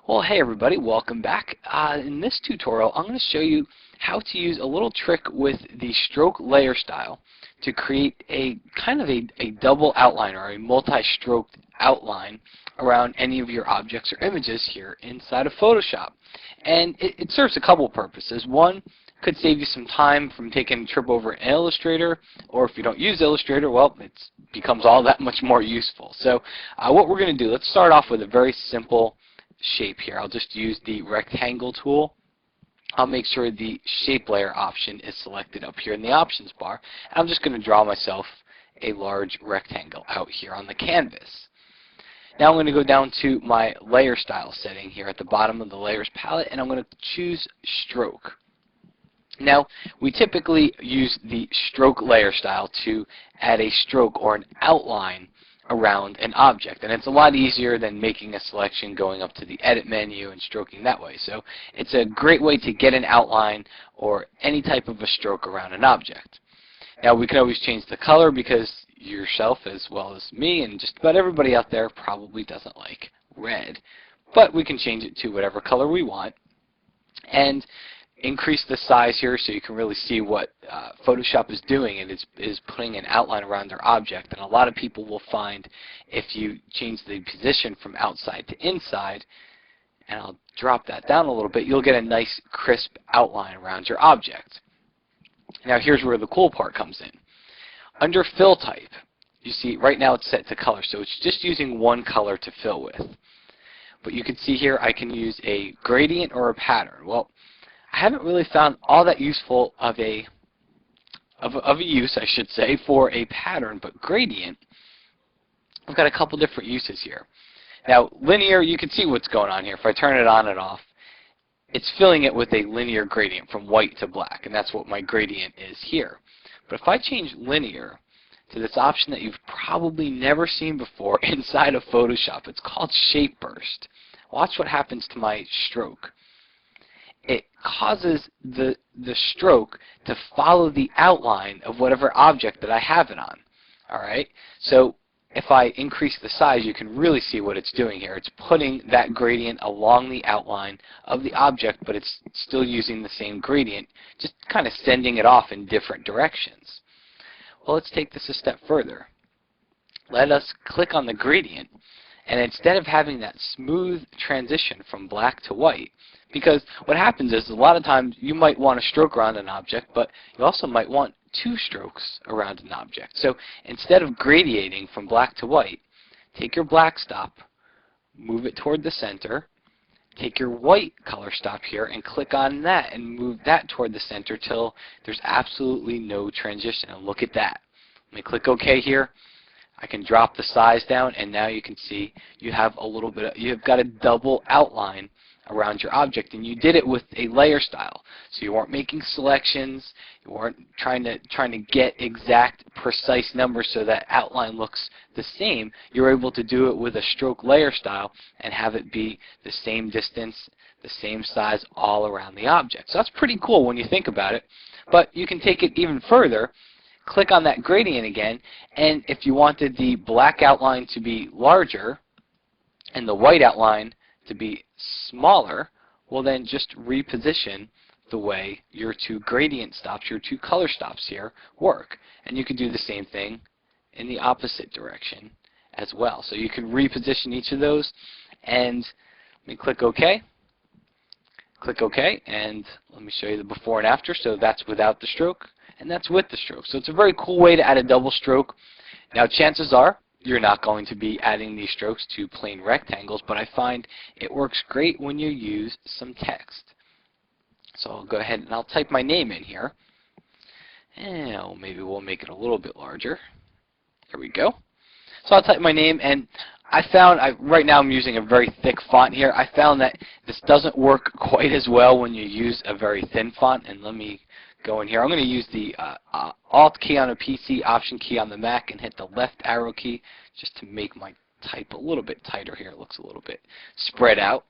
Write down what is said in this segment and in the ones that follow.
Well, hey everybody, welcome back. In this tutorial, I'm going to show you how to use a little trick with the stroke layer style to create a kind of a double outline or a multi-stroked outline around any of your objects or images here inside of Photoshop. And it serves a couple purposes. One, could save you some time from taking a trip over in Illustrator, or if you don't use Illustrator, well, it becomes all that much more useful. So what we're going to do, let's start off with a very simple shape here. I'll just use the rectangle tool. I'll make sure the shape layer option is selected up here in the options bar. And I'm just going to draw myself a large rectangle out here on the canvas. Now I'm going to go down to my layer style setting here at the bottom of the layers palette, and I'm going to choose stroke. Now, we typically use the stroke layer style to add a stroke or an outline around an object, and it's a lot easier than making a selection, going up to the edit menu and stroking that way. So it's a great way to get an outline or any type of a stroke around an object. Now we can always change the color, because yourself as well as me and just about everybody out there probably doesn't like red, but we can change it to whatever color we want and increase the size here so you can really see what Photoshop is doing. It is putting an outline around their object, and a lot of people will find if you change the position from outside to inside, and I'll drop that down a little bit, you'll get a nice crisp outline around your object. Now here's where the cool part comes in. Under fill type, you see right now it's set to color, so it's just using one color to fill with. But you can see here I can use a gradient or a pattern. Well, I haven't really found all that useful of a use, I should say, for a pattern, but gradient, I've got a couple different uses here. Now, linear, you can see what's going on here. If I turn it on and off, it's filling it with a linear gradient from white to black, and that's what my gradient is here. But if I change linear to this option that you've probably never seen before inside of Photoshop, it's called Shape Burst. Watch what happens to my stroke. It causes the stroke to follow the outline of whatever object that I have it on. Alright, so if I increase the size, you can really see what it's doing here. It's putting that gradient along the outline of the object, but it's still using the same gradient, just kind of sending it off in different directions. Well, let's take this a step further. Let us click on the gradient, and instead of having that smooth transition from black to white, because what happens is a lot of times you might want a stroke around an object, but you also might want two strokes around an object. So instead of gradiating from black to white, take your black stop, move it toward the center, take your white color stop here and click on that and move that toward the center till there's absolutely no transition. And look at that. Let me click OK here. I can drop the size down, and now you can see you have a little bit you've got a double outline around your object, and you did it with a layer style. So you weren't making selections, you weren't trying to get exact precise numbers so that outline looks the same. You're able to do it with a stroke layer style and have it be the same distance, the same size all around the object. So that's pretty cool when you think about it. But you can take it even further. Click on that gradient again, and if you wanted the black outline to be larger and the white outline to be smaller, well then just reposition the way your two gradient stops, your two color stops here work. And you can do the same thing in the opposite direction as well. So you can reposition each of those, and let me click OK. Click OK, and let me show you the before and after. So that's without the stroke, and that's with the stroke. So it's a very cool way to add a double stroke. Now chances are you're not going to be adding these strokes to plain rectangles, but I find it works great when you use some text. So I'll go ahead and I'll type my name in here, and maybe we'll make it a little bit larger. There we go. So I'll type my name, and I found, right now I'm using a very thick font here. I found that this doesn't work quite as well when you use a very thin font, and let me go in here. I'm going to use the Alt key on a PC, Option key on the Mac, and hit the left arrow key just to make my type a little bit tighter here. It looks a little bit spread out.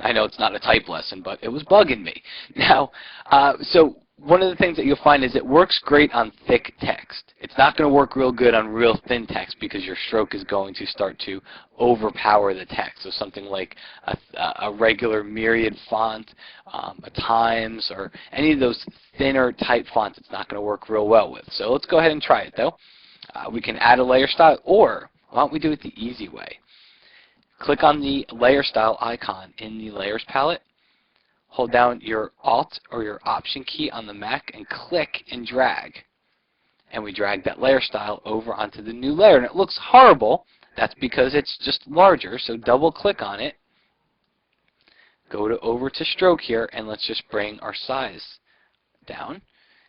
I know it's not a type lesson, but it was bugging me. Now, so one of the things that you'll find is it works great on thick text. It's not going to work real good on real thin text because your stroke is going to start to overpower the text. So something like a regular Myriad font, a Times, or any of those thinner type fonts, it's not going to work real well with. So let's go ahead and try it though. We can add a layer style, or why don't we do it the easy way? Click on the layer style icon in the layers palette. Hold down your Alt or your Option key on the Mac and click and drag. And we drag that layer style over onto the new layer. And it looks horrible. That's because it's just larger. So double click on it. Go over to stroke here and let's just bring our size down.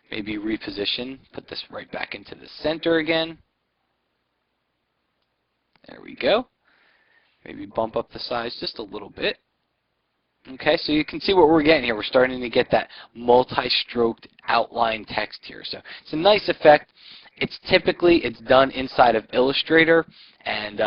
Maybe reposition. Put this right back into the center again. There we go. Maybe bump up the size just a little bit. Okay, so you can see what we're getting here. We're starting to get that multi-stroked outline text here. So it's a nice effect. It's done inside of Illustrator, and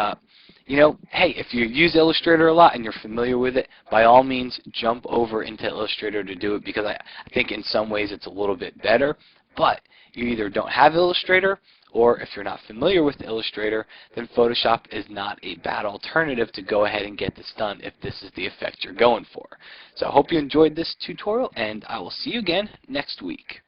you know, hey, if you use Illustrator a lot and you're familiar with it, by all means jump over into Illustrator to do it, because I think in some ways it's a little bit better. But you either don't have Illustrator, or if you're not familiar with Illustrator, then Photoshop is not a bad alternative to go ahead and get this done if this is the effect you're going for. So I hope you enjoyed this tutorial, and I will see you again next week.